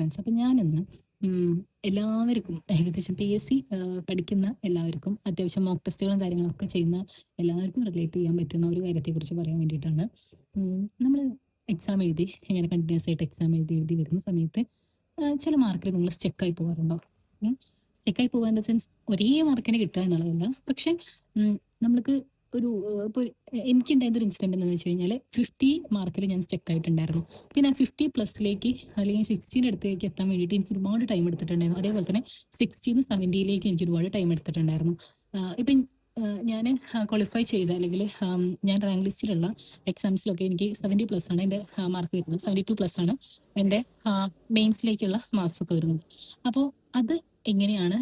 Friends. അപ്പം ഞാനിന്ന് എല്ലാവർക്കും ഏകദേശം PSC പഠിക്കുന്ന എല്ലാവർക്കും അത്യാവശ്യം മോക്ക് ടെസ്റ്റുകളും കാര്യങ്ങളൊക്കെ ചെയ്യുന്ന എല്ലാവർക്കും റിലേറ്റ് ചെയ്യാൻ പറ്റുന്ന ഒരു കാര്യത്തെക്കുറിച്ച് പറയാൻ വേണ്ടിയിട്ടാണ്. നമ്മൾ എക്സാം എഴുതി ഇങ്ങനെ കണ്ടിന്യൂസ് ആയിട്ട് എക്സാം എഴുതി എഴുതി വരുന്ന സമയത്ത് ചില മാർക്കിൽ നിങ്ങൾ സ്റ്റക്കായി പോകാറുണ്ടോ? സ്റ്റക്കായി പോകുക ഇൻ ദ സെൻസ് ഒരേ മാർക്കിന് കിട്ടുക എന്നുള്ളതല്ല. പക്ഷെ നമ്മൾക്ക് ഒരു ഇപ്പോൾ എനിക്കുണ്ടായിരുന്ന ഒരു ഇൻസിഡന്റ് എന്താണെന്ന് വെച്ച് കഴിഞ്ഞാൽ 50 മാർക്കിൽ ഞാൻ സ്റ്റക്ക് ആയിട്ടുണ്ടായിരുന്നു. പിന്നെ 50 പ്ലസിലേക്ക് അല്ലെങ്കിൽ 60 അടുത്തേക്ക് എത്താൻ വേണ്ടിയിട്ട് എനിക്ക് ഒരുപാട് ടൈം എടുത്തിട്ടുണ്ടായിരുന്നു. അതേപോലെ തന്നെ 60 70യിലേക്ക് എനിക്ക് ഒരുപാട് ടൈം എടുത്തിട്ടുണ്ടായിരുന്നു. ഇപ്പം ഞാൻ ക്വാളിഫൈ ചെയ്ത അല്ലെങ്കിൽ ഞാൻ റാങ്ക് ലിസ്റ്റിലുള്ള എക്സാംസിലൊക്കെ എനിക്ക് 70 പ്ലസ് ആണ് എൻ്റെ മാർക്ക് വരുന്നത്. 72 പ്ലസ് ആണ് എൻ്റെ മെയിൻസിലേക്കുള്ള മാർക്സ് ഒക്കെ വരുന്നത്. അപ്പോൾ അത് എങ്ങനെയാണ്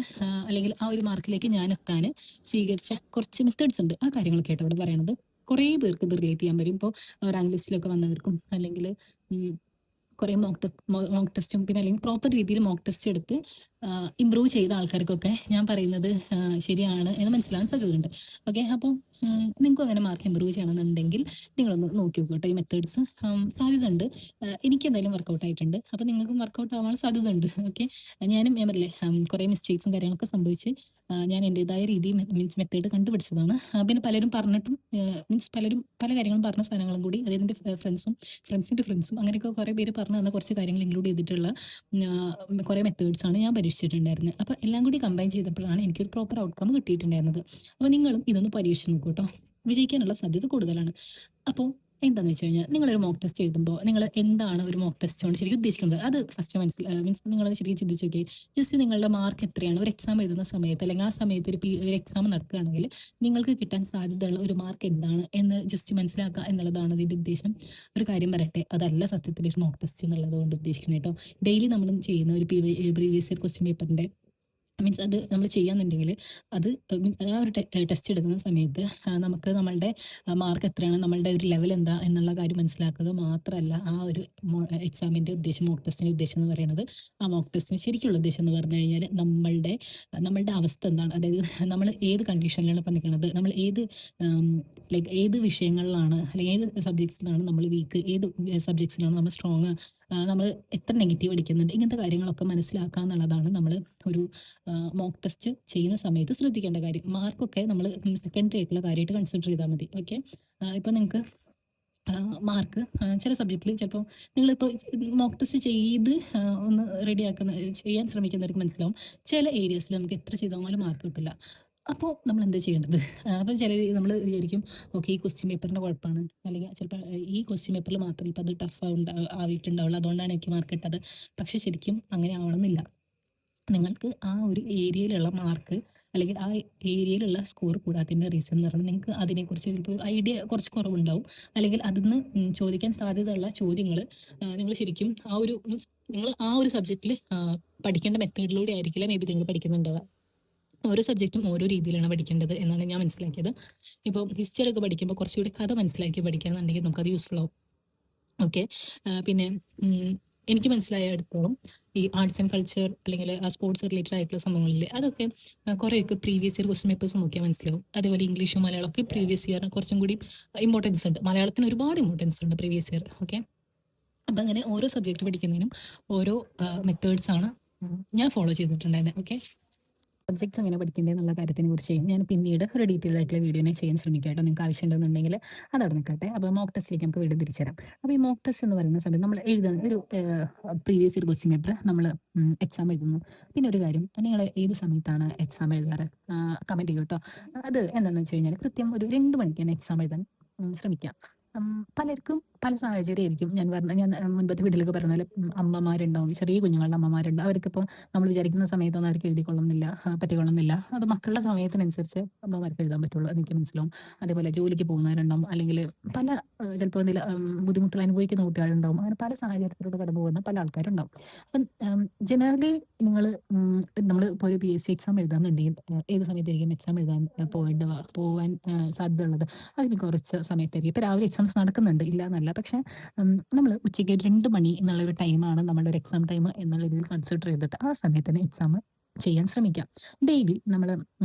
അല്ലെങ്കിൽ ആ ഒരു മാർക്കിലേക്ക് ഞാൻ എത്താൻ സ്വീകരിച്ച കുറച്ച് മെത്തേഡ്സ് ഉണ്ട്. ആ കാര്യങ്ങളൊക്കെ ആയിട്ട് ഇവിടെ പറയണത്. കുറേ പേർക്ക് ഇത് റിലേറ്റ് ചെയ്യാൻ പറ്റും. ഇപ്പോൾ റാങ്ക് ലിസ്റ്റിലൊക്കെ വന്നവർക്കും അല്ലെങ്കിൽ കുറേ മോക്ക് ടെസ്റ്റും പിന്നെ അല്ലെങ്കിൽ പ്രോപ്പർ രീതിയിൽ മോക്ക് ടെസ്റ്റ് എടുത്ത് ഇമ്പ്രൂവ് ചെയ്ത ആൾക്കാർക്കൊക്കെ ഞാൻ പറയുന്നത് ശരിയാണ് എന്ന് മനസ്സിലാവാൻ സാധ്യതയുണ്ട്. ഓക്കെ, അപ്പോൾ നിങ്ങൾക്കും അങ്ങനെ മാർക്ക് ഇമ്പ്രൂവ് ചെയ്യണമെന്നുണ്ടെങ്കിൽ നിങ്ങളൊന്ന് നോക്കി നോക്കൂ ഈ മെത്തേഡ്സ്. സാധ്യത ഉണ്ട്. എനിക്ക് എന്തായാലും വർക്കൗട്ട് ആയിട്ടുണ്ട്. അപ്പോൾ നിങ്ങൾക്കും വർക്കൗട്ട് ആവാൻ സാധ്യത ഉണ്ട്. ഓക്കെ, ഞാൻ പറയില്ലേ കുറേ മിസ്റ്റേക്സും കാര്യങ്ങളൊക്കെ സംഭവിച്ച് ഞാൻ എൻ്റെതായ രീതി മീൻസ് മെത്തേഡ് കണ്ടുപിടിച്ചതാണ്. പിന്നെ പലരും പറഞ്ഞിട്ടും മീൻസ് പലരും പല കാര്യങ്ങളും പറഞ്ഞ സാധനങ്ങളും കൂടി അതായത് എൻ്റെ ഫ്രണ്ട്സിൻ്റെ ഫ്രണ്ട്സും അങ്ങനെയൊക്കെ കുറേ പേര് പറഞ്ഞു തന്ന കുറച്ച് കാര്യങ്ങൾ ഇൻക്ലൂഡ് ചെയ്തിട്ടുള്ള കുറേ മെത്തേഡ്സാണ് ഞാൻ പരീക്ഷിച്ചിട്ടുണ്ടായിരുന്നത്. അപ്പോൾ എല്ലാം കൂടി കമ്പൈൻ ചെയ്തപ്പോഴാണ് എനിക്കൊരു പ്രോപ്പർ ഔട്ട്കം കിട്ടിയിട്ടുണ്ടായിരുന്നത്. അപ്പോൾ നിങ്ങളും ഇതൊന്ന് പരീക്ഷിച്ച് നോക്കൂ കേട്ടോ. വിജയിക്കാനുള്ള സാധ്യത കൂടുതലാണ്. അപ്പോൾ എന്താണെന്ന് വെച്ച് കഴിഞ്ഞാൽ നിങ്ങളൊരു മോക്ക് ടെസ്റ്റ് എഴുതുമ്പോൾ നിങ്ങൾ എന്താണ് ഒരു മോക്ക് ടെസ്റ്റ് കൊണ്ട് ശരിക്കും ഉദ്ദേശിക്കുന്നത് അത് ഫസ്റ്റ് മീൻസ് നിങ്ങളത് ശരിക്കും ചിന്തിച്ച് നോക്കി. ജസ്റ്റ് നിങ്ങളുടെ മാർക്ക് എത്രയാണ് ഒരു എക്സാം എഴുതുന്ന സമയത്ത് അല്ലെങ്കിൽ ആ സമയത്ത് ഒരു എക്സാം നടക്കുകയാണെങ്കിൽ നിങ്ങൾക്ക് കിട്ടാൻ സാധ്യതയുള്ള ഒരു മാർക്ക് എന്താണ് എന്ന് ജസ്റ്റ് മനസ്സിലാക്കുക എന്നുള്ളതാണ് ഇതിൻ്റെ ഉദ്ദേശം. ഒരു കാര്യം പറയട്ടെ, അതല്ല സത്യത്തിൽ ഒരു മോക്ക് ടെസ്റ്റ് എന്നുള്ളത് കൊണ്ട് ഉദ്ദേശിക്കുന്നത് കേട്ടോ. ഡെയിലി നമ്മൾ ചെയ്യുന്ന ഒരു പ്രീവിയസ് ഇയർ ക്വസ്റ്റ്യൻ പേപ്പറിൻ്റെ മീൻസ് അത് നമ്മൾ ചെയ്യാന്നുണ്ടെങ്കിൽ അത് മീൻസ് ആ ഒരു ടെസ്റ്റ് എടുക്കുന്ന സമയത്ത് നമുക്ക് നമ്മളുടെ മാർക്ക് എത്രയാണ് നമ്മളുടെ ഒരു ലെവൽ എന്താ എന്നുള്ള കാര്യം മനസ്സിലാക്കുക മാത്രമല്ല ആ ഒരു എക്സാമിൻ്റെ ഉദ്ദേശം മോക്ക് ടെസ്റ്റിൻ്റെ ഉദ്ദേശം എന്ന് പറയുന്നത് ആ മോക്ക് ടെസ്റ്റിന് ശരിക്കുള്ള ഉദ്ദേശം എന്ന് പറഞ്ഞു കഴിഞ്ഞാൽ നമ്മളുടെ അവസ്ഥ എന്താണ്, അതായത് നമ്മൾ ഏത് കണ്ടീഷനിലാണ് ഇപ്പം നിൽക്കുന്നത്, നമ്മൾ ലൈക്ക് ഏത് വിഷയങ്ങളിലാണ് അല്ലെങ്കിൽ ഏത് സബ്ജക്ട്സിലാണ് നമ്മൾ വീക്ക്, ഏത് സബ്ജക്ട്സിലാണ് നമ്മൾ സ്ട്രോങ്, നമ്മൾ എത്ര നെഗറ്റീവ് അടിക്കുന്നുണ്ട്, ഇങ്ങനത്തെ കാര്യങ്ങളൊക്കെ മനസ്സിലാക്കുക എന്നുള്ളതാണ് നമ്മൾ ഒരു മോക്ക് ടെസ്റ്റ് ചെയ്യുന്ന സമയത്ത് ശ്രദ്ധിക്കേണ്ട കാര്യം. മാർക്കൊക്കെ നമ്മൾ സെക്കൻഡറി ആയിട്ടുള്ള കാര്യമായിട്ട് കൺസിഡർ ചെയ്താൽ മതി. ഓക്കെ, ഇപ്പോൾ നിങ്ങൾക്ക് മാർക്ക് ചില സബ്ജക്റ്റിൽ ചിലപ്പോൾ നിങ്ങളിപ്പോൾ മോക്ക് ടെസ്റ്റ് ചെയ്ത് ഒന്ന് ചെയ്യാൻ ശ്രമിക്കുന്നവർക്ക് മനസ്സിലാവും ചില ഏരിയസിൽ നമുക്ക് എത്ര ചെയ്താലും മാർക്ക് കിട്ടില്ല. അപ്പോൾ നമ്മൾ എന്താ ചെയ്യേണ്ടത്? അപ്പോൾ നമ്മൾ വിചാരിക്കും ഓക്കെ ഈ ക്വസ്റ്റ്യൻ പേപ്പറിൻ്റെ കുഴപ്പമാണ്, അല്ലെങ്കിൽ ചിലപ്പോൾ ഈ ക്വസ്റ്റ്യൻ പേപ്പറിൽ മാത്രമേ ഇപ്പോൾ അത് ടഫ് ആയിട്ടുണ്ടാവുള്ളൂ അതുകൊണ്ടാണ് എനിക്ക് മാർക്ക് കിട്ടത്. പക്ഷെ ശരിക്കും അങ്ങനെ ആവണമെന്നില്ല. നിങ്ങൾക്ക് ആ ഒരു ഏരിയയിലുള്ള മാർക്ക് അല്ലെങ്കിൽ ആ ഏരിയയിലുള്ള സ്കോർ കൂടാത്തതിൻ്റെ റീസൺ എന്ന് പറഞ്ഞാൽ നിങ്ങൾക്ക് അതിനെക്കുറിച്ച് ചിലപ്പോൾ ഐഡിയ കുറച്ച് കുറവുണ്ടാവും. അല്ലെങ്കിൽ അതിന്ന് ചോദിക്കാൻ സാധ്യതയുള്ള ചോദ്യങ്ങൾ നിങ്ങൾ ശരിക്കും ആ ഒരു മീൻസ് നിങ്ങൾ ആ ഒരു സബ്ജക്റ്റിൽ പഠിക്കേണ്ട മെത്തേഡിലൂടെ ആയിരിക്കില്ല മേ ബി നിങ്ങൾ പഠിക്കുന്നുണ്ടാവുക. ഓരോ സബ്ജക്റ്റും ഓരോ രീതിയിലാണ് പഠിക്കേണ്ടത് എന്നാണ് ഞാൻ മനസ്സിലാക്കിയത്. ഇപ്പോൾ ഹിസ്റ്ററി ഒക്കെ പഠിക്കുമ്പോൾ കുറച്ചുകൂടി കഥ മനസ്സിലാക്കി പഠിക്കുകയാണെന്നുണ്ടെങ്കിൽ നമുക്കത് യൂസ്ഫുൾ ആവും. ഓക്കെ, പിന്നെ എനിക്ക് മനസ്സിലായിടത്തോളം ഈ ആർട്സ് ആൻഡ് കൾച്ചർ അല്ലെങ്കിൽ ആ സ്പോർട്സ് റിലേറ്റഡ് ആയിട്ടുള്ള സംഭവങ്ങളില്ലേ അതൊക്കെ കുറേയൊക്കെ പ്രീവിയസ് ഇയർ ക്വസ്റ്റ്യൻ പേപ്പേഴ്സ് നോക്കിയാൽ മനസ്സിലാവും. അതേപോലെ ഇംഗ്ലീഷും മലയാളമൊക്കെ പ്രീവിയസ് ഇയർ കുറച്ചും കൂടി ഇമ്പോർട്ടൻസ് ഉണ്ട്. മലയാളത്തിന് ഒരുപാട് ഇമ്പോർട്ടൻസ് ഉണ്ട് പ്രീവിയസ് ഇയർ. ഓക്കെ, അപ്പം അങ്ങനെ ഓരോ സബ്ജക്റ്റ് പഠിക്കുന്നതിനും ഓരോ മെത്തേഡ്സ് ആണ് ഞാൻ ഫോളോ ചെയ്തിട്ടുണ്ടായിരുന്നത്. ഓക്കെ, സബ്ജക്ട്സ് എങ്ങനെ പഠിക്കേണ്ടതെന്നുള്ള കാര്യത്തിനെ കുറിച്ച് ഞാൻ പിന്നീട് ഒരു ഡീറ്റെയിൽ ആയിട്ടുള്ള വീഡിയോനെ ചെയ്യാൻ ശ്രമിക്കാം കേട്ടോ. നിങ്ങൾക്ക് ആവശ്യമുണ്ടെന്നുണ്ടെങ്കിൽ അതവിടെ നിൽക്കട്ടെ. അപ്പോൾ മോക്ക് ടെസ്റ്റിലേക്ക് നമുക്ക് വീണ്ടും തിരിച്ചുതരാം. അപ്പോൾ ഈ മോക്ക് ടെസ്റ്റ് എന്ന് പറയുന്ന സമയത്ത് നമ്മൾ എഴുതുന്ന ഒരു പ്രീവിയസ് ഇയർ ക്വസ്റ്റ്യൻ പേപ്പർ നമ്മൾ എക്സാം എഴുതുന്നു. പിന്നെ ഒരു കാര്യം, നിങ്ങൾ ഏത് സമയത്താണ് എക്സാം എഴുതാറ് കമൻറ്റ് ചെയ്യൂ കേട്ടോ. അത് എന്താണെന്ന് വെച്ച് കഴിഞ്ഞാൽ കൃത്യം ഒരു 2 മണിക്ക് തന്നെ എക്സാം എഴുതാൻ ശ്രമിക്കുക. പലർക്കും പല സാഹചര്യമായിരിക്കും. ഞാൻ മുൻപത്തെ വീട്ടിലൊക്കെ പറഞ്ഞ പോലെ അമ്മമാരുണ്ടാവും, ചെറിയ കുഞ്ഞുങ്ങളുടെ അമ്മമാരുണ്ട്. അവർക്കിപ്പോൾ നമ്മൾ വിചാരിക്കുന്ന സമയത്തൊന്നും അവർക്ക് എഴുതിക്കൊള്ളുന്നില്ല, പറ്റിക്കൊള്ളുന്നില്ല. അത് മക്കളുടെ സമയത്തിനനുസരിച്ച് അമ്മമാർക്ക് എഴുതാൻ പറ്റുള്ളൂ, എനിക്ക് മനസ്സിലാവും. അതേപോലെ ജോലിക്ക് പോകുന്നവരുണ്ടാവും, അല്ലെങ്കിൽ പല ചിലപ്പോൾ എന്തെങ്കിലും ബുദ്ധിമുട്ടുകൾ അനുഭവിക്കുന്ന കുട്ടികളുണ്ടാവും. അങ്ങനെ പല സാഹചര്യത്തിലൂടെ കടന്നു പോകുന്ന പല ആൾക്കാരുണ്ടാവും. അപ്പം ജനറലി നമ്മൾ ഇപ്പോൾ ഒരു PSC എക്സാം എഴുതാന്നുണ്ടെങ്കിൽ ഏത് സമയത്തായിരിക്കും എക്സാം എഴുതാൻ പോകാൻ സാധ്യത ഉള്ളത്? അതിന് കുറച്ച് സമയത്തായിരിക്കും. ഇപ്പോൾ രാവിലെ എക്സാംസ് നടക്കുന്നുണ്ട്, ഇല്ല എന്നല്ല. പക്ഷേ നമ്മൾ ഉച്ചയ്ക്ക് 2 മണി എന്നുള്ളൊരു ടൈമാണ് നമ്മളുടെ ഒരു എക്സാം ടൈം എന്നുള്ള രീതിയിൽ കൺസിഡർ ചെയ്തിട്ട് ആ സമയത്ത് തന്നെ എക്സാം ചെയ്യാൻ ശ്രമിക്കാം. ഡെയിലി നമ്മള്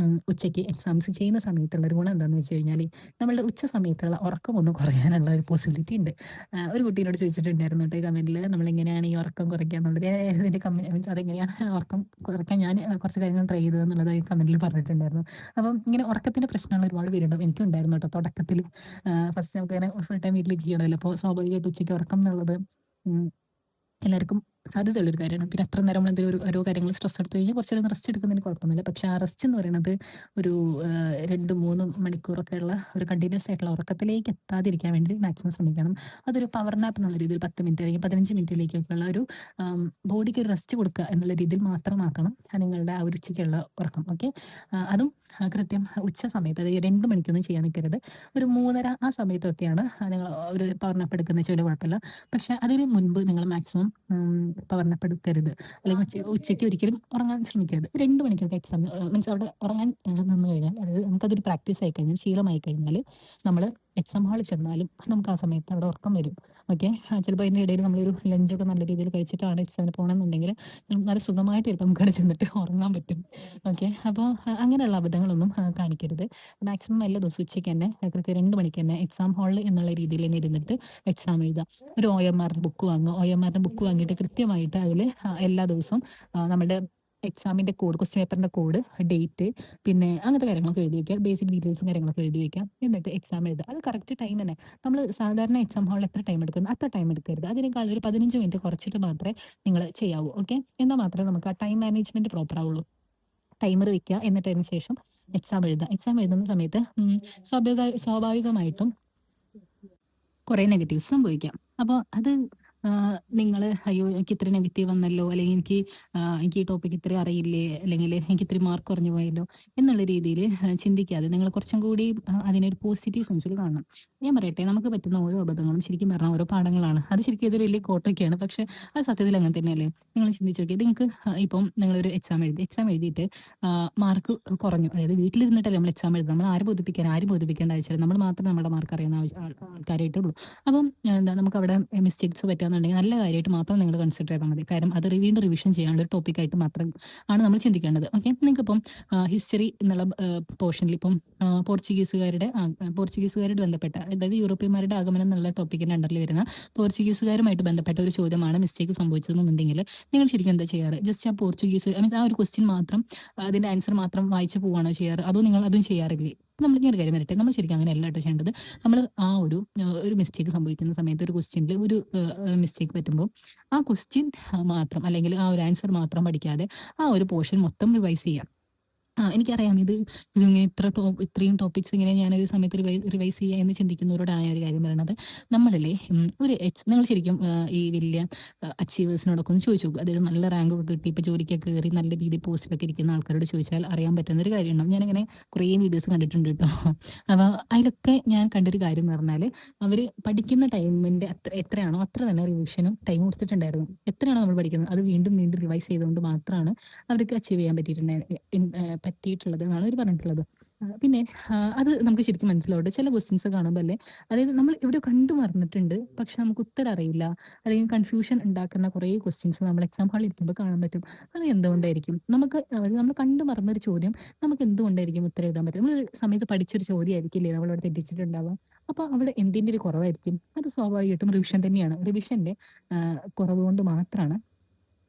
ഉച്ചയ്ക്ക് എക്സാംസ് ചെയ്യുന്ന സമയത്തുള്ള ഒരു ഗുണം എന്താന്ന് വെച്ച് കഴിഞ്ഞാല്, നമ്മളുടെ ഉച്ച സമയത്തുള്ള ഉറക്കം ഒന്ന് കുറയാനുള്ള ഒരു പോസിബിലിറ്റി ഉണ്ട്. ഒരു കുട്ടി എന്നോട് ചോദിച്ചിട്ടുണ്ടായിരുന്നു ട്ടോ ഈ കമന്റില് നമ്മളെങ്ങനെയാണ് ഈ ഉറക്കം കുറയ്ക്കുക എന്നുള്ളത്. ഇതിന്റെ മീൻസ് അതെങ്ങനെയാണ് ഉറക്കം കുറയ്ക്കാൻ ഞാൻ കുറച്ച് കാര്യങ്ങൾ ട്രൈ ചെയ്തതെന്നുള്ളത് ഈ കമന്റിൽ പറഞ്ഞിട്ടുണ്ടായിരുന്നു. അപ്പം ഇങ്ങനെ ഉറക്കത്തിന്റെ പ്രശ്നങ്ങൾ ഒരുപാട് പേരുണ്ടാവും. എനിക്കും ഉണ്ടായിരുന്നു ട്ടോ തുടക്കത്തില്. ഫസ്റ്റ് നമുക്കിങ്ങനെ ഫുൾ ടൈം വീട്ടിലിരിക്കുകയാണല്ലോ. അപ്പോൾ സ്വാഭാവികമായിട്ടും ഉച്ചയ്ക്ക് ഉറക്കം എന്നുള്ളത് ഉം എല്ലാവർക്കും സാധ്യതയുള്ളൊരു കാര്യമാണ്. പിന്നെ അത്ര നേരം നമ്മളെന്തെങ്കിലും ഓരോ കാര്യങ്ങൾ സ്ട്രെസ് എടുത്ത് കഴിഞ്ഞാൽ കുറച്ച് നേരം റെസ്റ്റ് എടുക്കുന്നതിന് കുഴപ്പമൊന്നുമില്ല. പക്ഷേ ആ റെസ്റ്റ് എന്ന് പറയുന്നത് ഒരു 2, 3 മണിക്കൂറൊക്കെ ഉള്ള ഒരു കണ്ടിന്യൂസ് ആയിട്ടുള്ള ഉറക്കത്തിലേക്ക് എത്താതിരിക്കാൻ വേണ്ടി മാക്സിമം ശ്രമിക്കണം. അതൊരു പവർ നാപ്പ് എന്നുള്ള രീതിയിൽ 10 മിനിറ്റ് അല്ലെങ്കിൽ 15 മിനിറ്റിലേക്കൊക്കെയുള്ള ഒരു ബോഡിക്ക് ഒരു റെസ്റ്റ് കൊടുക്കുക എന്നുള്ള രീതിയിൽ മാത്രമാക്കണം നിങ്ങളുടെ ആ ഒരു ഉച്ചയ്ക്കുള്ള ഉറക്കം. ഓക്കെ. അതും കൃത്യം ഉച്ച സമയത്ത്, അതായത് 2 മണിക്കൊന്നും ചെയ്യാൻ നിൽക്കരുത്. ഒരു 3:30 ആ സമയത്തൊക്കെയാണ് നിങ്ങൾ ഒരു പവർ നാപ്പ് എടുക്കുന്നത് വെച്ചാൽ വലിയ കുഴപ്പമില്ല. പക്ഷെ അതിന് മുൻപ് നിങ്ങൾ മാക്സിമം പവർ നാപ്പ് എടുക്കരുത്. അല്ലെങ്കിൽ ഉച്ചയ്ക്ക് ഒരിക്കലും ഉറങ്ങാൻ ശ്രമിക്കരുത്. 2 മണിക്കൊക്കെ എക്സാം മീൻസ് അവിടെ ഉറങ്ങാൻ നിന്ന് കഴിഞ്ഞാൽ, അതായത് നമുക്കതൊരു പ്രാക്ടീസ് ആയി കഴിഞ്ഞാൽ, ശീലമായി കഴിഞ്ഞാൽ, നമ്മൾ എക്സാം ഹാളിൽ ചെന്നാലും നമുക്ക് ആ സമയത്ത് അവിടെ ഉറക്കം വരും. ഓക്കെ. ചിലപ്പോൾ അതിൻ്റെ ഇടയിൽ നമ്മളൊരു ലഞ്ചൊക്കെ നല്ല രീതിയിൽ കഴിച്ചിട്ടാണ് എക്സാമിന് പോകണമെന്നുണ്ടെങ്കിൽ നല്ല സുഖമായിട്ട് ചിലപ്പോൾ നമുക്ക് അവിടെ ചെന്നിട്ട് ഉറങ്ങാൻ പറ്റും. ഓക്കെ. അപ്പോൾ അങ്ങനെയുള്ള അബദ്ധങ്ങളൊന്നും കാണിക്കരുത്. മാക്സിമം എല്ലാ ദിവസവും ഉച്ചയ്ക്ക് തന്നെ കൃത്യം 2 മണിക്ക് തന്നെ എക്സാം ഹാളിൽ എന്നുള്ള രീതിയിൽ തന്നെ ഇരുന്നിട്ട് എക്സാം എഴുതുക. ഒരു OMR ബുക്ക് വാങ്ങുക. OMR ബുക്ക് വാങ്ങിയിട്ട് കൃത്യമായിട്ട് അതിൽ എല്ലാ ദിവസവും നമ്മുടെ എക്സാമിന്റെ കോഡ്, ക്വസ്റ്റ്യൻ പേപ്പറിന്റെ കോഡ്, ഡേറ്റ്, പിന്നെ അങ്ങനത്തെ കാര്യങ്ങളൊക്കെ എഴുതി വെക്കുക. ബേസിക് ഡീറ്റെയിൽസും കാര്യങ്ങളൊക്കെ എഴുതി വെക്കാം. എന്നിട്ട് എക്സാം എഴുതുക. അത് കറക്റ്റ് ടൈം തന്നെ. നമ്മൾ സാധാരണ എക്സാം ഹാളിൽ എത്ര ടൈം എടുക്കുന്നു അത്ര ടൈം എടുക്കരുത്. അതിനേക്കാൾ ഒരു 15 മിനിറ്റ് കുറച്ചിട്ട് മാത്രമേ നിങ്ങൾ ചെയ്യാവൂ. ഓക്കെ. എന്നാൽ മാത്രമേ നമുക്ക് ആ ടൈം മാനേജ്മെന്റ് പ്രോപ്പർ ആവുള്ളൂ. ടൈമർ വെക്കുക. എന്നിട്ട് അതിന് ശേഷം എക്സാം എഴുതുക. എക്സാം എഴുതുന്ന സമയത്ത് സ്വാഭാവികമായിട്ടും കുറേ നെഗറ്റീവ്സ് സംഭവിക്കാം. അപ്പോൾ അത് നിങ്ങള് അയ്യോ എനിക്ക് ഇത്ര നെഗറ്റീവ് വന്നല്ലോ, അല്ലെങ്കിൽ എനിക്ക് ഈ ടോപ്പിക് ഇത്ര അറിയില്ലേ, അല്ലെങ്കിൽ എനിക്ക് ഇത്തിരി മാർക്ക് കുറഞ്ഞു പോയല്ലോ എന്നുള്ള രീതിയിൽ ചിന്തിക്കാതെ നിങ്ങൾ കുറച്ചും കൂടി അതിനൊരു പോസിറ്റീവ് സെൻസിൽ കാണണം. ഞാൻ പറയട്ടെ, നമുക്ക് പറ്റുന്ന ഓരോ അബദ്ധങ്ങളും ശരിക്കും പറഞ്ഞാൽ ഓരോ പാഠങ്ങളാണ്. അത് ശരിക്കും ഇതൊരു വലിയ കോട്ടൊക്കെയാണ്. പക്ഷെ അത് സത്യത്തിൽ അങ്ങനെ തന്നെയല്ലേ? നിങ്ങൾ ചിന്തിച്ച് നോക്കിയാൽ നിങ്ങൾക്ക് ഇപ്പം നിങ്ങളൊരു എക്സാം എഴുതിയിട്ട് മാർക്ക് കുറഞ്ഞു. അതായത് വീട്ടിലിരുന്നിട്ടല്ലേ നമ്മൾ എക്സാം എഴുതുന്നത്. നമ്മൾ ആരും ബോധിപ്പിക്കേണ്ട ആവശ്യമില്ല. നമ്മൾ മാത്രം നമ്മുടെ മാർക്ക് അറിയുന്ന ആൾക്കാരായിട്ടുള്ളൂ. അപ്പം എന്താ നമുക്ക് അവിടെ മിസ്റ്റേക്സ് പറ്റുകയാണെന്നുണ്ടെങ്കിൽ നല്ല കാര്യമായിട്ട് മാത്രം നിങ്ങൾ കൺസിഡർ ചെയ്താൽ മതി. കാരണം അത് വീണ്ടും റിവിഷൻ ചെയ്യാനുള്ള ഒരു ടോപ്പിക്കായിട്ട് മാത്രം ആണ് നമ്മൾ ചിന്തിക്കേണ്ടത്. ഓക്കെ. നിങ്ങൾക്കിപ്പം ഹിസ്റ്ററി എന്നുള്ള പോർഷനിൽ ഇപ്പം പോർച്ചുഗീസുകാരോട് ബന്ധപ്പെട്ട, അതായത് യൂറോപ്യന്മാരുടെ ആഗമനം എന്നുള്ള ടോപ്പിക്കിന്റെ അണ്ടറിൽ വരുന്ന പോർച്ചുഗീസുകാരുമായിട്ട് ബന്ധപ്പെട്ട ഒരു ചോദ്യമാണ് മിസ്റ്റേക്ക് സംഭവിച്ചതെന്നുണ്ടെങ്കിൽ നിങ്ങൾ ശരിക്കും എന്താ ചെയ്യാറ്? ജസ്റ്റ് ആ പോർച്ചുഗീസ് ആ ഒരു ക്വസ്റ്റ്യൻ മാത്രം, അതിന്റെ ആൻസർ മാത്രം വായിച്ചു പോവാണോ ചെയ്യാറ്? അതോ നിങ്ങൾ അതും ചെയ്യാറില്ലേ? നമ്മൾ ഇങ്ങനെ ഒരു കാര്യം വരട്ടെ, നമ്മൾ ശരിക്കും അങ്ങനെ അല്ല കേട്ടോ ചെയ്യേണ്ടത്. നമ്മൾ ആ ഒരു മിസ്റ്റേക്ക് സംഭവിക്കുന്ന സമയത്ത്, ഒരു ക്വസ്റ്റ്യനിൽ ഒരു മിസ്റ്റേക്ക് പറ്റുമ്പോൾ ആ ക്വസ്റ്റ്യൻ മാത്രം, അല്ലെങ്കിൽ ആ ഒരു ആൻസർ മാത്രം പഠിക്കാതെ ആ ഒരു പോർഷൻ മൊത്തം റിവൈസ് ചെയ്യാം. എനിക്കറിയാം ഇതിങ്ങനെ ഇത്രയും ടോപ്പിക്സ് ഇങ്ങനെ ഞാനൊരു സമയത്ത് റിവൈസ് ചെയ്യുക എന്ന് ചിന്തിക്കുന്നവരോടാണ് ഞാൻ ഒരു കാര്യം പറയണത്. നമ്മളല്ലേ ഒരു നിങ്ങൾ ശരിക്കും ഈ വലിയ അച്ചീവേഴ്സിനോടൊക്കെ ഒന്ന് ചോദിച്ചു നോക്കുക. അതായത് നല്ല റാങ്ക് കിട്ടി ഇപ്പോൾ ജോലിക്കൊക്കെ കയറി നല്ല രീതിയിൽ പോസ്റ്റിലൊക്കെ ഇരിക്കുന്ന ആൾക്കാരോട് ചോദിച്ചാൽ അറിയാൻ പറ്റുന്ന ഒരു കാര്യമുണ്ടാവും. ഞാനിങ്ങനെ കുറേ വീഡിയോസ് കണ്ടിട്ടുണ്ട് കേട്ടോ. അപ്പോൾ അതിലൊക്കെ ഞാൻ കണ്ടൊരു കാര്യം എന്ന് പറഞ്ഞാൽ, അവർ പഠിക്കുന്ന ടൈമിൻ്റെ എത്രയാണോ അത്ര തന്നെ റിവിഷനും ടൈം കൊടുത്തിട്ടുണ്ടായിരുന്നു. എത്രയാണോ നമ്മൾ പഠിക്കുന്നത് അത് വീണ്ടും വീണ്ടും റിവൈസ് ചെയ്തുകൊണ്ട് മാത്രമാണ് അവർക്ക് അച്ചീവ് ചെയ്യാൻ പറ്റിയിട്ടുള്ളത് എന്നാണ് അവർ പറഞ്ഞിട്ടുള്ളത്. പിന്നെ അത് നമുക്ക് ശരിക്കും മനസ്സിലാവുന്നുണ്ട്. ചില ക്വസ്റ്റ്യൻസ് കാണുമ്പോൾ അല്ലേ, അതായത് നമ്മൾ എവിടെയോ കണ്ടു മറന്നിട്ടുണ്ട്, പക്ഷെ നമുക്ക് ഉത്തരം അറിയില്ല, അല്ലെങ്കിൽ കൺഫ്യൂഷൻ ഉണ്ടാക്കുന്ന കുറേ ക്വസ്റ്റ്യൻസ് നമ്മൾ എക്സാം ഹാളിൽ ഇരിക്കുമ്പോൾ കാണാൻ പറ്റും. അത് എന്തുകൊണ്ടായിരിക്കും? നമ്മൾ കണ്ടു മറന്നൊരു ചോദ്യം നമുക്ക് എന്തുകൊണ്ടായിരിക്കും ഉത്തരം എഴുതാൻ പറ്റും? നമ്മൾ സമയത്ത് പഠിച്ചൊരു ചോദ്യമായിരിക്കില്ലേ നമ്മളവിടെ തെറ്റിച്ചിട്ടുണ്ടാവുക. അപ്പോൾ അവിടെ എന്തിൻ്റെ ഒരു കുറവായിരിക്കും? അത് സ്വാഭാവികമായിട്ടും റിവിഷൻ തന്നെയാണ്. റിവിഷന്റെ കുറവ് കൊണ്ട് മാത്രമാണ്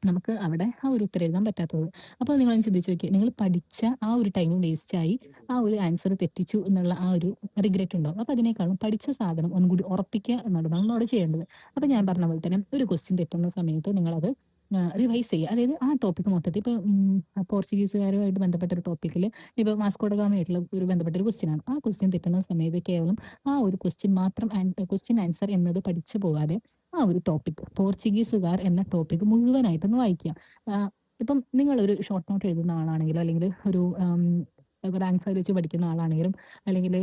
നമുക്ക് അവിടെ ആ ഒരു ഉത്തരം എഴുതാൻ പറ്റാത്തത്. അപ്പോൾ നിങ്ങൾ ചിന്തിച്ച് നോക്കിയേ, നിങ്ങൾ പഠിച്ച ആ ഒരു ടൈം വേസ്റ്റായി, ആ ഒരു ആൻസർ തെറ്റിച്ചു എന്നുള്ള ആ ഒരു റിഗ്രറ്റ് ഉണ്ടാവും. അപ്പോൾ അതിനേക്കാളും പഠിച്ച സാധനം ഒന്നുകൂടി ഉറപ്പിക്കുക എന്നുള്ളതാണ് നമ്മളവിടെ ചെയ്യേണ്ടത്. അപ്പോൾ ഞാൻ പറഞ്ഞ പോലെ തന്നെ ഒരു ക്വസ്റ്റ്യൻ തെറ്റുന്ന സമയത്ത് നിങ്ങളത് റിവൈസ് ചെയ്യുക. അതായത് ആ ടോപ്പിക്ക് മൊത്തത്തിൽ ഇപ്പോൾ പോർച്ചുഗീസുകാരുമായിട്ട് ബന്ധപ്പെട്ട ഒരു ടോപ്പിക്കിൽ ഇപ്പോൾ വാസ്കോഡഗാമയായിട്ടുള്ള ഒരു ബന്ധപ്പെട്ട ഒരു ക്വസ്റ്റ്യനാണ്. ആ ക്വസ്റ്റ്യൻ തെറ്റുന്ന സമയത്ത് കേവലം ആ ഒരു ക്വസ്റ്റ്യൻ മാത്രം, ക്വസ്റ്റ്യൻ ആൻസർ എന്നത് പഠിച്ചു പോകാതെ ആ ഒരു ടോപ്പിക്, പോർച്ചുഗീസുകാർ എന്ന ടോപ്പിക് മുഴുവനായിട്ടൊന്ന് വായിക്കുക. ഇപ്പം നിങ്ങളൊരു ഷോർട്ട് നോട്ട് എഴുതുന്ന ആളാണെങ്കിലോ, അല്ലെങ്കിൽ ഒരു റാങ്ക് ഫയൽ വെച്ച് പഠിക്കുന്ന ആളാണെങ്കിലും, അല്ലെങ്കിൽ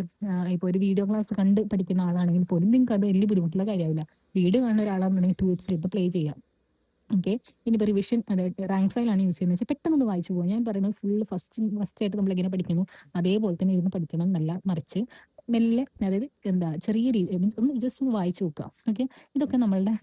ഇപ്പോൾ ഒരു വീഡിയോ ക്ലാസ് കണ്ട് പഠിക്കുന്ന ആളാണെങ്കിൽ പോലും നിങ്ങൾക്ക് അത് വലിയ ബുദ്ധിമുട്ടുള്ള കാര്യമാവില്ല. വീഡിയോ കാണുന്ന ഒരാളാണെന്നുണ്ടെങ്കിൽ 2 മിനിറ്റ്സിലിട്ട് പ്ലേ ചെയ്യാം. ഓക്കെ. ഇനിയിപ്പോൾ റിവിഷൻ, അതായത് റാങ്ക് ഫയലാണ് യൂസ് ചെയ്യുന്നത് വെച്ചാൽ പെട്ടെന്ന് വായിച്ചു പോകും. ഞാൻ പറയുന്നത് ഫസ്റ്റ് ആയിട്ട് നമ്മളിങ്ങനെ പഠിക്കുന്നു അതേപോലെ തന്നെ ഇരുന്ന് പഠിക്കണം എന്നല്ല, മറിച്ച് മെല്ലെ അതായത് എന്താ ചെറിയ രീതി മീൻസ് ഒന്ന് ജസ്റ്റ് ഒന്ന് വായിച്ചു നോക്കുക. ഓക്കെ. ഇതൊക്കെ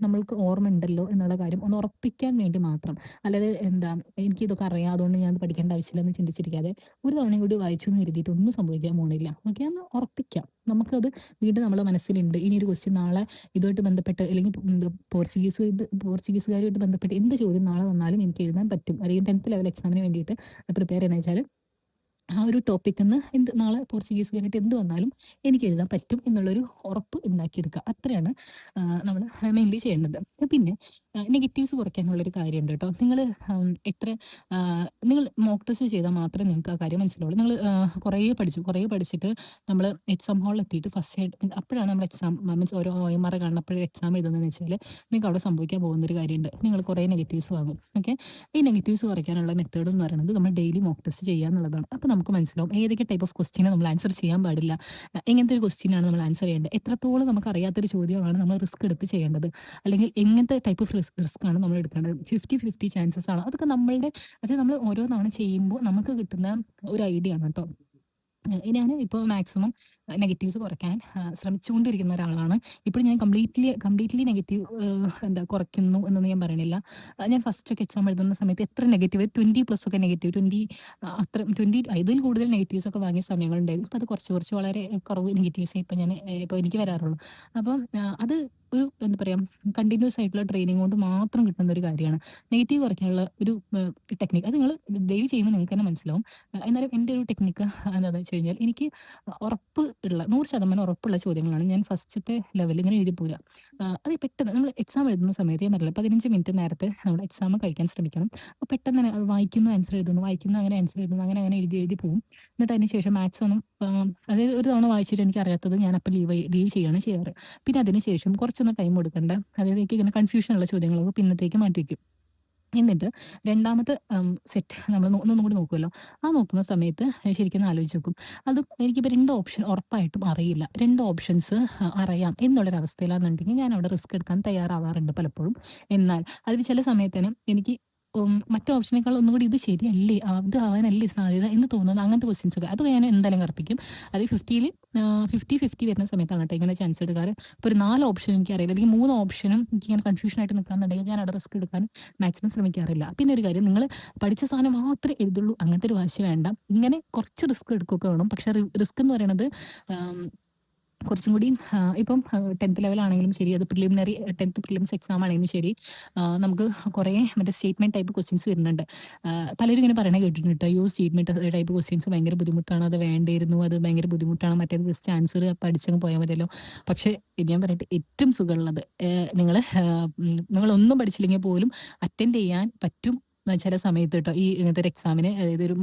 നമ്മൾക്ക് ഓർമ്മ ഉണ്ടല്ലോ എന്നുള്ള കാര്യം ഒന്ന് ഉറപ്പിക്കാൻ വേണ്ടി മാത്രം. അല്ലാതെ എന്താ എനിക്കിതൊക്കെ അറിയാം അതുകൊണ്ട് ഞാൻ പഠിക്കേണ്ട ആവശ്യമില്ലെന്ന് ചിന്തിച്ചിരിക്കാതെ ഒരു തവണയും കൂടി വായിച്ചു എന്ന് കരുതിയിട്ട് ഒന്നും സംഭവിക്കാൻ പോണില്ല. ഓക്കെ. ഒന്ന് ഉറപ്പിക്കാം. നമുക്കത് വീണ്ടും നമ്മുടെ മനസ്സിലുണ്ട്. ഇനി ഒരു ക്വസ്റ്റ്യൻ നാളെ ഇതുമായിട്ട് ബന്ധപ്പെട്ട് അല്ലെങ്കിൽ എന്താ പോർച്ചുഗീസുകാരുമായിട്ട് ബന്ധപ്പെട്ട് എന്ത് ചോദ്യം നാളെ വന്നാലും എനിക്ക് എഴുതാൻ പറ്റും. അല്ലെങ്കിൽ 10th ലെവൽ എക്സാമിന് വേണ്ടിയിട്ട് പ്രിപ്പയർ ചെയ്യുന്നത് വെച്ചാൽ ആ ഒരു ടോപ്പിക്കിന്ന് എന്ത് നാളെ പോർച്ചുഗീസുകാരായിട്ട് എന്ത് വന്നാലും എനിക്ക് എഴുതാൻ പറ്റും എന്നുള്ളൊരു ഉറപ്പ് ഉണ്ടാക്കിയെടുക്കുക. അത്രയാണ് നമ്മൾ മെയിൻലി ചെയ്യേണ്ടത്. പിന്നെ നെഗറ്റീവ്സ് കുറയ്ക്കാനുള്ളൊരു കാര്യമുണ്ട് കേട്ടോ. നിങ്ങൾ എത്ര നിങ്ങൾ മോക്ക് ടെസ്റ്റ് ചെയ്താൽ മാത്രമേ നിങ്ങൾക്ക് ആ കാര്യം മനസ്സിലാവുള്ളൂ. നിങ്ങൾ കുറേ പഠിച്ചിട്ട് നമ്മൾ എക്സാം ഹാളിൽ എത്തിയിട്ട് ഫസ്റ്റ് ആയിട്ട് അപ്പോഴാണ് നമ്മൾ എക്സാം മീൻസ് ഓരോ OMR കാണുന്നപ്പോഴും എക്സാം എഴുതുന്നതെന്ന് വെച്ചാൽ നിങ്ങൾക്ക് അവിടെ സംഭവിക്കാൻ പോകുന്നൊരു കാര്യമുണ്ട്. നിങ്ങൾ കുറേ നെഗറ്റീവ്സ് വാങ്ങും. ഓക്കെ. ഈ നെഗറ്റീവ്സ് കുറയ്ക്കാനുള്ള മെത്തേഡ് എന്ന് പറയുന്നത് നമ്മൾ ഡെയിലി മോക്ക് ടെസ്റ്റ് ചെയ്യുക എന്നുള്ളതാണ്. അപ്പോൾ നമുക്ക് മനസ്സിലാവും ഏതൊക്കെ ടൈപ്പ് ഓഫ് ക്വസ്റ്റ്യന് നമ്മൾ ആൻസർ ചെയ്യാൻ പാടില്ല, എങ്ങനത്തെ ഒരു ക്വസ്റ്റ്യനാണ് നമ്മൾ ആൻസർ ചെയ്യേണ്ടത്, എത്രത്തോളം നമുക്ക് അറിയാത്തൊരു ചോദ്യമാണ് നമ്മൾ റിസ്ക് എടുത്ത് ചെയ്യേണ്ടത്, അല്ലെങ്കിൽ എങ്ങനത്തെ ടൈപ്പ് ഓഫ് റിസ്ക് ആണ് നമ്മൾ എടുക്കേണ്ടത്, 50-50 ചാൻസസ് ആണ്. അതൊക്കെ നമ്മളുടെ അത് നമ്മൾ ഓരോ തവണ ചെയ്യുമ്പോൾ നമുക്ക് കിട്ടുന്ന ഒരു ഐഡിയ ആണ് കേട്ടോ. ഞാൻ ഇപ്പോൾ മാക്സിമം നെഗറ്റീവ്സ് കുറയ്ക്കാൻ ശ്രമിച്ചുകൊണ്ടിരിക്കുന്ന ഒരാളാണ്. ഇപ്പോൾ ഞാൻ കംപ്ലീറ്റ്ലി നെഗറ്റീവ് കുറയ്ക്കുന്നു എന്നൊന്നും ഞാൻ പറയണില്ല. ഞാൻ ഫസ്റ്റൊക്കെ എക്സാം എഴുതുന്ന സമയത്ത് എത്ര നെഗറ്റീവ് 20+ ഒക്കെ നെഗറ്റീവ് 20 അത്ര 20 ഇതിൽ കൂടുതൽ നെഗറ്റീവ്സ് ഒക്കെ വാങ്ങിയ സമയങ്ങളുണ്ടായിരുന്നു. ഇപ്പോൾ അത് കുറച്ച് വളരെ കുറവ് നെഗറ്റീവ്സേ ഇപ്പോൾ എനിക്ക് വരാറുള്ളൂ. അപ്പം അത് ഒരു എന്താ പറയുക കണ്ടിന്യൂസ് ആയിട്ടുള്ള ട്രെയിനിങ് കൊണ്ട് മാത്രം കിട്ടുന്ന ഒരു കാര്യമാണ് നെഗറ്റീവ് കുറയ്ക്കാനുള്ള ഒരു ടെക്നിക്ക്. അത് നിങ്ങൾ ഡെയിലി ചെയ്യുമ്പോൾ നിങ്ങൾക്ക് തന്നെ മനസ്സിലാവും. എന്നാലും എൻ്റെ ഒരു ടെക്നിക്ക് എന്താണെന്ന് വെച്ച് കഴിഞ്ഞാൽ എനിക്ക് ഉറപ്പ് ഉള്ള 100% ഉറപ്പുള്ള ചോദ്യങ്ങളാണ് ഞാൻ ഫസ്റ്റത്തെ ലെവലിൽ ഇങ്ങനെ എഴുതി പോരുക. അത് പെട്ടെന്ന് നമ്മൾ എക്സാം എഴുതുന്ന സമയത്ത് ഞാൻ പറഞ്ഞില്ല 15 മിനിറ്റ് നേരത്തെ നമ്മൾ എക്സാം കഴിക്കാൻ ശ്രമിക്കണം. അപ്പോൾ പെട്ടെന്ന് തന്നെ അത് വായിക്കുന്നു ആൻസർ എഴുതുന്നു, വായിക്കുന്നു അങ്ങനെ ആൻസർ എഴുതുന്നു, അങ്ങനെ അങ്ങനെ എഴുതി പോകും. എന്നിട്ട് അതിന് ശേഷം മാത്സ് ഒന്നും അതായത് ഒരു തവണ വായിച്ചിട്ട് എനിക്ക് അറിയാത്തത് ഞാൻ അപ്പോൾ ലീവ് ചെയ്യുകയാണ് ചെയ്യാറ്. പിന്നെ അതിന് ശേഷം കുറച്ചൊന്ന് ടൈം കൊടുക്കേണ്ട, അതായത് എനിക്ക് ഇങ്ങനെ കൺഫ്യൂഷനുള്ള ചോദ്യങ്ങളൊക്കെ പിന്നത്തേക്ക് മാറ്റി വയ്ക്കും. എന്നിട്ട് രണ്ടാമത്തെ സെറ്റ് നമ്മൾ ഒന്നും കൂടി നോക്കുമല്ലോ. ആ നോക്കുന്ന സമയത്ത് ശരിക്കും ഒന്ന് ആലോചിച്ച് നോക്കും. അതും എനിക്കിപ്പോൾ 2 ഓപ്ഷൻ ഉറപ്പായിട്ടും അറിയില്ല, 2 ഓപ്ഷൻസ് അറിയാം എന്നുള്ളൊരവസ്ഥയിലാണെന്നുണ്ടെങ്കിൽ ഞാൻ അവിടെ റിസ്ക് എടുക്കാൻ തയ്യാറാവാറുണ്ട് പലപ്പോഴും. എന്നാൽ അതിൽ ചില സമയത്തിന് എനിക്ക് മറ്റേ ഓപ്ഷനേക്കാൾ ഒന്നും കൂടി ഇത് ശരിയല്ലേ, ഇത് ആവാനല്ലേ സാധ്യത എന്ന് തോന്നുന്നത് അങ്ങനത്തെ ക്വസ്റ്റ്യൻസ് ഒക്കെ അത് ഞാൻ എന്തായാലും കറപ്പിക്കും. അത് 50-50 വരുന്ന സമയത്താണ് കേട്ടോ ഇങ്ങനെ ചാൻസ് എടുക്കാറ്. ഇപ്പോൾ ഒരു 4 ഓപ്ഷൻ എനിക്കറിയില്ല അല്ലെങ്കിൽ 3 ഓപ്ഷനും എനിക്ക് ഇങ്ങനെ കൺഫ്യൂഷനായിട്ട് നിൽക്കാന്നുണ്ടെങ്കിൽ ഞാൻ അവിടെ റിസ്ക് എടുക്കാൻ മാക്സിമം ശ്രമിക്കാറില്ല. പിന്നെ ഒരു കാര്യം, നിങ്ങൾ പഠിച്ച സാധനം മാത്രമേ എഴുതുള്ളൂ അങ്ങനത്തെ ഒരു വാശി വേണ്ട. ഇങ്ങനെ കുറച്ച് റിസ്ക് എടുക്കുകയൊക്കെ വേണം. പക്ഷെ റിസ്ക് എന്ന് പറയുന്നത് കുറച്ചും കൂടി ഇപ്പം 10th ലെവലാണെങ്കിലും ശരി, അത് 10th പ്രിലിംസ് എക്സാം ആണെങ്കിലും ശരി, നമുക്ക് കുറേ മറ്റേ സ്റ്റേറ്റ്മെന്റ് ടൈപ്പ് ക്വസ്റ്റ്യൻസ് വരുന്നുണ്ട്. പലരും ഇങ്ങനെ പറയണ കേട്ടിട്ടുണ്ട്, സ്റ്റേറ്റ്മെന്റ് ടൈപ്പ് ക്വസ്റ്റ്യൻസ് ഭയങ്കര ബുദ്ധിമുട്ടാണ്, അത് വേണ്ടിയിരുന്നു, അത് ഭയങ്കര ബുദ്ധിമുട്ടാണ്, മറ്റേത് ജസ്റ്റ് ആൻസർ പഠിച്ചങ്ങ് പോയാൽ മതിയല്ലോ. പക്ഷേ ഇത് ഞാൻ പറയട്ടെ, ഏറ്റവും സുഖമുള്ളത് നിങ്ങളൊന്നും പഠിച്ചില്ലെങ്കിൽ പോലും അറ്റൻഡ് ചെയ്യാൻ പറ്റും ചില സമയത്ത് കേട്ടോ. ഈ ഇങ്ങനത്തെ ഒരു എക്സാമിന് അതായത് ഒരു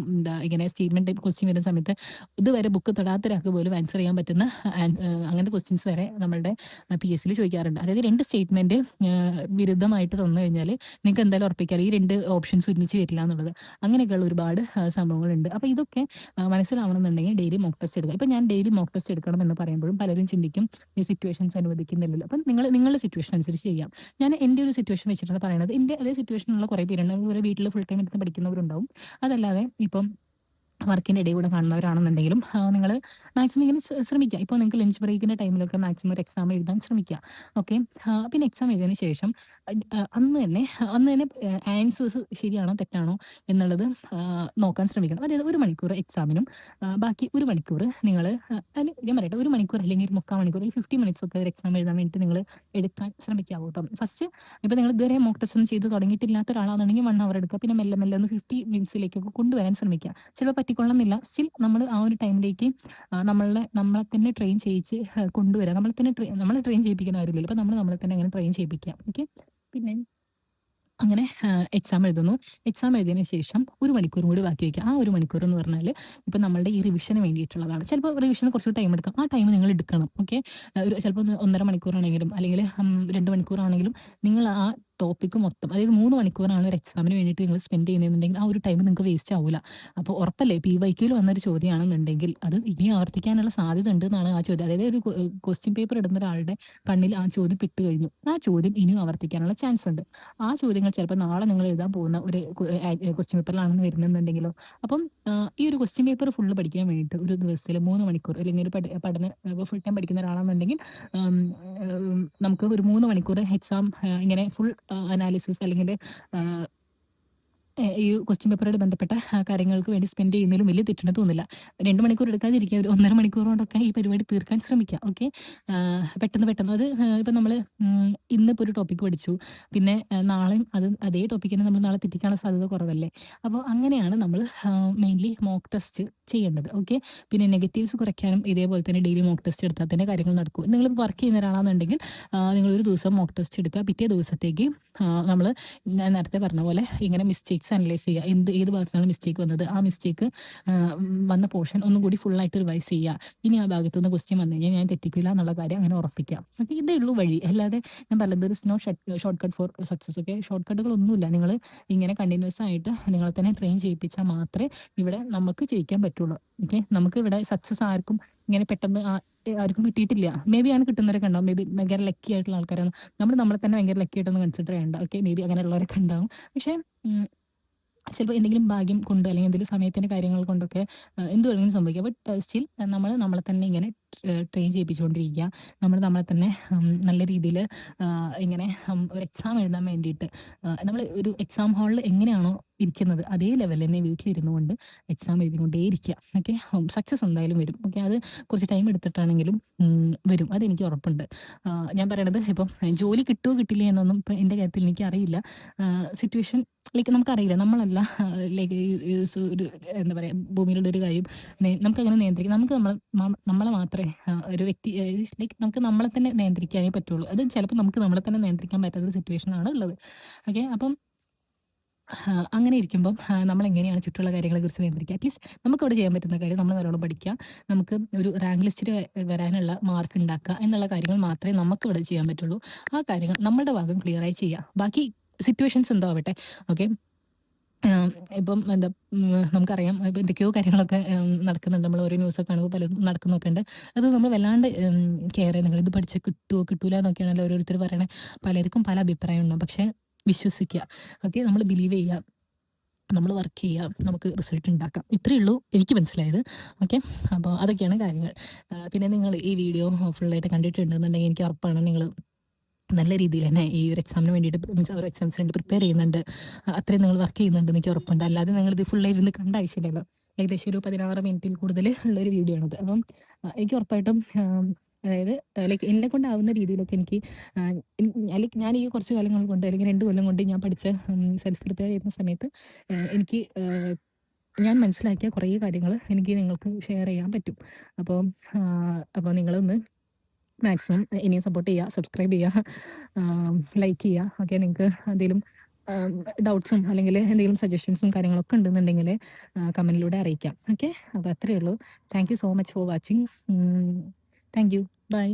ഇങ്ങനെ സ്റ്റേറ്റ്മെന്റ് ടൈപ്പ് ക്വസ്റ്റ്യൻ വരുന്ന സമയത്ത് ഇതുവരെ ബുക്ക് തൊടാത്തൊരാൾക്ക് പോലും ആൻസർ ചെയ്യാൻ പറ്റുന്ന അങ്ങനത്തെ ക്വസ്റ്റ്യൻസ് വരെ നമ്മളുടെ PSCയിൽ ചോദിക്കാറുണ്ട്. അതായത് 2 സ്റ്റേറ്റ്മെന്റ് വിരുദ്ധമായിട്ട് തന്നു കഴിഞ്ഞാൽ നിങ്ങൾക്ക് എന്തായാലും ഉറപ്പിക്കാം ഈ 2 ഓപ്ഷൻസ് ഒരുമിച്ച് വരില്ല എന്നുള്ളത്. അങ്ങനെയൊക്കെയുള്ള ഒരുപാട് സംഭവങ്ങളുണ്ട്. അപ്പോൾ ഇതൊക്കെ മനസ്സിലാവണമെന്നുണ്ടെങ്കിൽ ഡെയിലി മോക്ക് ടെസ്റ്റ് എടുക്കുക. ഇപ്പം ഞാൻ ഡെയിലി മോക്ക് ടെസ്റ്റ് എടുക്കണം എന്ന് പറയുമ്പോഴും പലരും ചിന്തിക്കും ഈ സിറ്റുവേഷൻസ് അനുവദിക്കുന്നില്ലല്ലോ. അപ്പം നിങ്ങളുടെ സിറ്റുവേഷൻ അനുസരിച്ച് ചെയ്യാം. ഞാൻ എൻ്റെ ഒരു സിറ്റുവേഷൻ വെച്ചിട്ടാണ് പറയുന്നത്. എൻ്റെ അതേ സിറ്റുവേഷനുള്ള കുറേ പേരുണ്ട്. ഒരു വീട്ടിൽ ഫുൾ ടൈം ഇരുന്ന് പഠിക്കുന്നവരുണ്ടാവും. അതല്ലാതെ ഇപ്പം വർക്കിൻ്റെ ഇടയിൽ കൂടെ കാണുന്നവരാണെന്നുണ്ടെങ്കിലും നിങ്ങൾ മാക്സിമം ഇങ്ങനെ ശ്രമിക്കുക. ഇപ്പോൾ നിങ്ങൾക്ക് ലഞ്ച് ബ്രേക്കിൻ്റെ ടൈമിലൊക്കെ മാക്സിമം ഒരു എക്സാം എഴുതാൻ ശ്രമിക്കുക. ഓക്കെ. പിന്നെ എക്സാം എഴുതിയതിന് ശേഷം അന്ന് തന്നെ ആൻസേഴ്സ് ശരിയാണോ തെറ്റാണോ എന്നുള്ളത് നോക്കാൻ ശ്രമിക്കണം. അതായത് 1 മണിക്കൂർ എക്സാമിനും ബാക്കി 1 മണിക്കൂർ നിങ്ങൾ ഞാൻ പറയട്ടെ 1 മണിക്കൂർ അല്ലെങ്കിൽ ഒരു 3/4 മണിക്കൂർ 50 മിനിറ്റ്സ് ഒക്കെ ഒരു എക്സാം എഴുതാൻ വേണ്ടിയിട്ട് നിങ്ങൾ എടുക്കാൻ ശ്രമിക്കാവൂ കേട്ടോ. ഫസ്റ്റ് ഇപ്പോൾ നിങ്ങൾ ഇതുവരെ മോക്ക് ടെസ്റ്റ് ഒന്നും ചെയ്ത് തുടങ്ങിയിട്ടില്ലാത്ത ഒരാളാണെന്നുണ്ടെങ്കിൽ 1 അവർ എടുക്കുക. പിന്നെ മെല്ലെ മെല്ലെ ഒന്ന് 50 മിനിറ്റ്സിലേക്കൊക്കെ കൊണ്ടുവരാൻ ശ്രമിക്കുക. ചിലപ്പോൾ പറ്റിക്കൊള്ളുന്നില്ല. സ്റ്റിൽ നമ്മൾ ആ ഒരു ടൈമിലേക്ക് നമ്മളെ തന്നെ ട്രെയിൻ ചെയ്യിച്ച് കൊണ്ടുവരാം. നമ്മളെ ട്രെയിൻ ചെയ്യിപ്പിക്കുന്ന കാര്യമില്ല. അപ്പോൾ നമ്മളെ തന്നെ അങ്ങനെ ട്രെയിൻ ചെയ്യിപ്പിക്കാം. ഓക്കെ. പിന്നെ അങ്ങനെ എക്സാം എഴുതുന്നു. എക്സാം എഴുതിയതിന് ശേഷം 1 മണിക്കൂറും കൂടി ബാക്കി വയ്ക്കുക. ആ 1 മണിക്കൂർ എന്ന് പറഞ്ഞാൽ ഇപ്പം നമ്മളുടെ ഈ റിവിഷന് വേണ്ടിയിട്ടുള്ളതാണ്. ചിലപ്പോൾ റിവിഷന് കുറച്ച് ടൈം എടുക്കാം. ആ ടൈം നിങ്ങൾ എടുക്കണം. ഓക്കെ. ചിലപ്പോൾ 1.5 മണിക്കൂറാണെങ്കിലും അല്ലെങ്കിൽ 2 മണിക്കൂറാണെങ്കിലും നിങ്ങൾ ആ ടോപ്പിക്ക് മൊത്തം അതായത് 3 മണിക്കൂറാണ് ഒരു എക്സാമിന് വേണ്ടിയിട്ട് നിങ്ങൾ സ്പെൻഡ് ചെയ്യുന്നതെന്നുണ്ടെങ്കിൽ ആ ഒരു ടൈം നിങ്ങൾക്ക് വേസ്റ്റ് ആവൂല. അപ്പോൾ ഉറപ്പല്ലേ PYQയിൽ വന്നൊരു ചോദ്യമാണെന്നുണ്ടെങ്കിൽ അത് ഇനി ആവർത്തിക്കാനുള്ള സാധ്യത ഉണ്ട് എന്നാണ് ആ ചോദ്യം. അതായത് ഒരു ക്വസ്റ്റ്യൻ പേപ്പർ ഇടുന്ന ഒരാളുടെ കണ്ണിൽ ആ ചോദ്യം പെട്ട് കഴിഞ്ഞു. ആ ചോദ്യം ഇനിയും ആവർത്തിക്കാനുള്ള ചാൻസ് ഉണ്ട്. ആ ചോദ്യങ്ങൾ ചിലപ്പോൾ നാളെ നിങ്ങൾ എഴുതാൻ പോകുന്ന ഒരു ക്വസ്റ്റ്യൻ പേപ്പറിലാണ് വരുന്നുണ്ടെങ്കിലോ. അപ്പം ഈ ഒരു ക്വസ്റ്റ്യൻ പേപ്പർ ഫുള്ള് പഠിക്കാൻ വേണ്ടിയിട്ട് ഒരു ദിവസത്തിൽ 3 മണിക്കൂർ അല്ലെങ്കിൽ ഒരു പഠന ഫുൾ ടൈം പഠിക്കുന്ന ഒരാളാണെന്നുണ്ടെങ്കിൽ നമുക്ക് ഒരു 3 മണിക്കൂർ എക്സാം ഇങ്ങനെ ഫുൾ അനാലിസിസ് അല്ലെങ്കിൽ ഈ ക്വസ്റ്റ്യൻ പേപ്പറോട് ബന്ധപ്പെട്ട കാര്യങ്ങൾക്ക് വേണ്ടി സ്പെൻഡ് ചെയ്യുന്നതിലും വലിയ തെറ്റുണ്ടെന്ന് തോന്നുന്നില്ല. 2 മണിക്കൂർ എടുക്കാതിരിക്കുക. ഒരു 1.5 മണിക്കൂർ കൊണ്ടൊക്കെ ഈ പരിപാടി തീർക്കാൻ ശ്രമിക്കുക. ഓക്കെ. പെട്ടെന്ന് അത് ഇപ്പം നമ്മൾ ഇന്നിപ്പോൾ ഒരു ടോപ്പിക്ക് പഠിച്ചു. പിന്നെ നാളെയും അതേ ടോപ്പിക്ക് തന്നെ നമ്മൾ നാളെ തെറ്റിക്കാനുള്ള സാധ്യത കുറവല്ലേ. അപ്പോൾ അങ്ങനെയാണ് നമ്മൾ മെയിൻലി മോക്ക് ടെസ്റ്റ് ചെയ്യേണ്ടത്. ഓക്കെ. പിന്നെ നെഗറ്റീവ്സ് കുറയ്ക്കാനും ഇതേപോലെ തന്നെ ഡെയിലി മോക്ക് ടെസ്റ്റ് എടുത്താൽ തന്നെ കാര്യങ്ങൾ നടക്കും. നിങ്ങൾ വർക്ക് ചെയ്യുന്ന ഒരാളാണെന്നുണ്ടെങ്കിൽ നിങ്ങൾ ഒരു ദിവസം മോക്ക് ടെസ്റ്റ് എടുക്കുക. പിറ്റേ ദിവസത്തേക്ക് നമ്മൾ ഞാൻ നേരത്തെ പറഞ്ഞ പോലെ ഇങ്ങനെ മിസ്റ്റേക്സ് അനലൈസ് ചെയ്യുക. ഏത് ഭാഗത്താണ് മിസ്റ്റേക്ക് വന്നത്, ആ മിസ്റ്റേക്ക് വന്ന പോർഷൻ ഒന്നും കൂടി ഫുള്ളായിട്ട് റിവൈസ് ചെയ്യുക. ഇനി ആ ഭാഗത്തുനിന്ന് ക്വസ്റ്റ്യൻ വന്നു കഴിഞ്ഞാൽ ഞാൻ തെറ്റിക്കില്ല എന്നുള്ള കാര്യം അങ്ങനെ ഉറപ്പിക്കാം. ഓക്കെ. ഇതേ ഉള്ളൂ വഴി. അല്ലാതെ ഞാൻ പറഞ്ഞത് there is no shortcut for success. Okay. Short കട്ടുകളൊന്നുമില്ല. നിങ്ങൾ ഇങ്ങനെ കണ്ടിന്യൂസ് ആയിട്ട് നിങ്ങളെ തന്നെ ട്രെയിൻ ചെയ്യിപ്പിച്ചാൽ മാത്രമേ ഇവിടെ നമുക്ക് ജയിക്കാൻ പറ്റുള്ളൂ. ഓക്കെ. നമുക്ക് ഇവിടെ സക്സസ് ആർക്കും ഇങ്ങനെ പെട്ടെന്ന് ആർക്കും കിട്ടിയിട്ടില്ല. മേ ബി അങ്ങനെ കിട്ടുന്നവരൊക്കെ ഉണ്ടാവും. മേ ബി ഭയങ്കര ലക്കി ആയിട്ടുള്ള ആൾക്കാരാണ്. നമ്മളെ തന്നെ ഭയങ്കര ലക്കി ആയിട്ടൊന്ന് കൺസിഡർ ചെയ്യേണ്ട. ഓക്കെ. മേ ബി അങ്ങനെയുള്ളവരൊക്കെ ഉണ്ടാവും. പക്ഷേ ചിലപ്പോൾ എന്തെങ്കിലും ഭാഗ്യം കൊണ്ട് അല്ലെങ്കിൽ എന്തെങ്കിലും സമയത്തിൻ്റെ കാര്യങ്ങൾ കൊണ്ടൊക്കെ എന്ത് വേണമെങ്കിലും സംഭവിക്കാം. ബട്ട് സ്റ്റിൽ നമ്മളെ തന്നെ ഇങ്ങനെ ട്രെയിൻ ചെയ്യിപ്പിച്ചുകൊണ്ടിരിക്കുക. നമ്മളെ തന്നെ നല്ല രീതിയിൽ ഇങ്ങനെ ഒരു എക്സാം എഴുതാൻ വേണ്ടിയിട്ട് നമ്മൾ ഒരു എക്സാം ഹാളിൽ എങ്ങനെയാണോ ഇരിക്കുന്നത് അതേ ലെവലിൽ തന്നെ വീട്ടിലിരുന്നു കൊണ്ട് എക്സാം എഴുതിക്കൊണ്ടേ ഇരിക്കുക. ഓക്കെ. സക്സസ് എന്തായാലും വരും. ഓക്കെ. അത് കുറച്ച് ടൈം എടുത്തിട്ടാണെങ്കിലും വരും. അതെനിക്ക് ഉറപ്പുണ്ട്. ഞാൻ പറയണത് ഇപ്പം ജോലി കിട്ടുമോ കിട്ടില്ല എന്നൊന്നും ഇപ്പം എൻ്റെ കാര്യത്തിൽ എനിക്കറിയില്ല. സിറ്റുവേഷൻ ലൈക്ക് നമുക്കറിയില്ല. നമ്മളല്ല ലൈക്ക് ഒരു എന്താ പറയുക ഭൂമിയിലുള്ള ഒരു കാര്യം നമുക്കങ്ങനെ നിയന്ത്രിക്കാം. നമുക്ക് നമ്മളെ മാത്രമേ ഒരു വ്യക്തി ലൈക്ക് നമുക്ക് നമ്മളെ തന്നെ നിയന്ത്രിക്കാനേ പറ്റുള്ളൂ. അത് ചിലപ്പോൾ നമുക്ക് നമ്മളെ തന്നെ നിയന്ത്രിക്കാൻ പറ്റാത്ത സിറ്റുവേഷനാണ് ഉള്ളത്. ഓക്കെ. അപ്പം അങ്ങനെ ഇരിക്കുമ്പം നമ്മൾ എങ്ങനെയാണ് ചുറ്റുമുള്ള കാര്യങ്ങളെ കുറിച്ച് നിയന്ത്രിക്കുക. അറ്റ്ലീസ്റ്റ് നമുക്കവിടെ ചെയ്യാൻ പറ്റുന്ന കാര്യം നമ്മൾ നല്ലോണം പഠിക്കുക. നമുക്ക് ഒരു റാങ്ക് ലിസ്റ്റിൽ വരാനുള്ള മാർക്ക് ഉണ്ടാക്കുക എന്നുള്ള കാര്യങ്ങൾ മാത്രമേ നമുക്കിവിടെ ചെയ്യാൻ പറ്റുള്ളൂ. ആ കാര്യങ്ങൾ നമ്മുടെ ഭാഗം ക്ലിയറായി ചെയ്യുക. ബാക്കി സിറ്റുവേഷൻസ് എന്തോ ആവട്ടെ. ഓക്കെ. ഇപ്പം എന്താ നമുക്കറിയാം ഇപ്പം എന്തൊക്കെയോ കാര്യങ്ങളൊക്കെ നടക്കുന്നുണ്ട്. നമ്മൾ ഓരോ ന്യൂസൊക്കെ കാണുമ്പോൾ പലതും നടക്കുന്നൊക്കെ ഉണ്ട്. അത് നമ്മൾ വല്ലാണ്ട് കെയർ ചെയ്യുക. ഇത് പഠിച്ച് കിട്ടുമോ കിട്ടൂല എന്നൊക്കെയാണല്ലോ ഓരോരുത്തർ പറയണേ. പലർക്കും പല അഭിപ്രായം ഉണ്ടാവും. പക്ഷേ വിശ്വസിക്കുക. ഓക്കെ. നമ്മൾ ബിലീവ് ചെയ്യുക. നമ്മൾ വർക്ക് ചെയ്യുക. നമുക്ക് റിസൾട്ട് ഉണ്ടാക്കാം. ഇത്രയേ ഉള്ളൂ എനിക്ക് മനസ്സിലായത്. ഓക്കെ. അപ്പോൾ അതൊക്കെയാണ് കാര്യങ്ങൾ. പിന്നെ നിങ്ങൾ ഈ വീഡിയോ ഫുള്ളായിട്ട് കണ്ടിട്ടുണ്ടെന്നുണ്ടെങ്കിൽ എനിക്ക് ഉറപ്പാണ് നിങ്ങൾ നല്ല രീതിയിൽ തന്നെ ഈ ഒരു എക്സാമിന് വേണ്ടിയിട്ട് മീൻസ് ഒരു എക്സാംസിന് വേണ്ടി പ്രിപ്പയർ ചെയ്യുന്നുണ്ട്. അത്രയും നിങ്ങൾ വർക്ക് ചെയ്യുന്നുണ്ട് എനിക്ക് ഉറപ്പുണ്ട്. അല്ലാതെ നിങ്ങളിത് ഫുള്ളായിരുന്ന് കണ്ട ആവശ്യമില്ലല്ലോ. ഏകദേശം ഒരു 16 മിനിറ്റിൽ കൂടുതൽ ഉള്ളൊരു വീഡിയോ ആണത്. അപ്പം എനിക്ക് ഉറപ്പായിട്ടും അതായത് ലൈക്ക് എന്നെ കൊണ്ടാവുന്ന രീതിയിലൊക്കെ എനിക്ക് ലൈക്ക് ഞാൻ ഈ കുറച്ച് കാലങ്ങൾ കൊണ്ട് അല്ലെങ്കിൽ 2 കൊല്ലം കൊണ്ട് ഞാൻ പഠിച്ച സെൽഫ് പ്രിപ്പയർ ചെയ്യുന്ന സമയത്ത് എനിക്ക് ഞാൻ മനസ്സിലാക്കിയ കുറേ കാര്യങ്ങൾ എനിക്ക് നിങ്ങൾക്ക് ഷെയർ ചെയ്യാൻ പറ്റും. അപ്പോൾ നിങ്ങളൊന്ന് മാക്സിമം ഇനിയും സപ്പോർട്ട് ചെയ്യുക, സബ്സ്ക്രൈബ് ചെയ്യുക, ലൈക്ക് ചെയ്യുക. ഓക്കെ. നിങ്ങൾക്ക് എന്തെങ്കിലും ഡൗട്ട്സും അല്ലെങ്കിൽ എന്തെങ്കിലും സജഷൻസും കാര്യങ്ങളൊക്കെ ഉണ്ടെന്നുണ്ടെങ്കിൽ കമൻറ്റിലൂടെ അറിയിക്കാം. ഓക്കെ. അപ്പോൾ അത്രയേ ഉള്ളൂ. Thank you so much for watching. Thank you. By.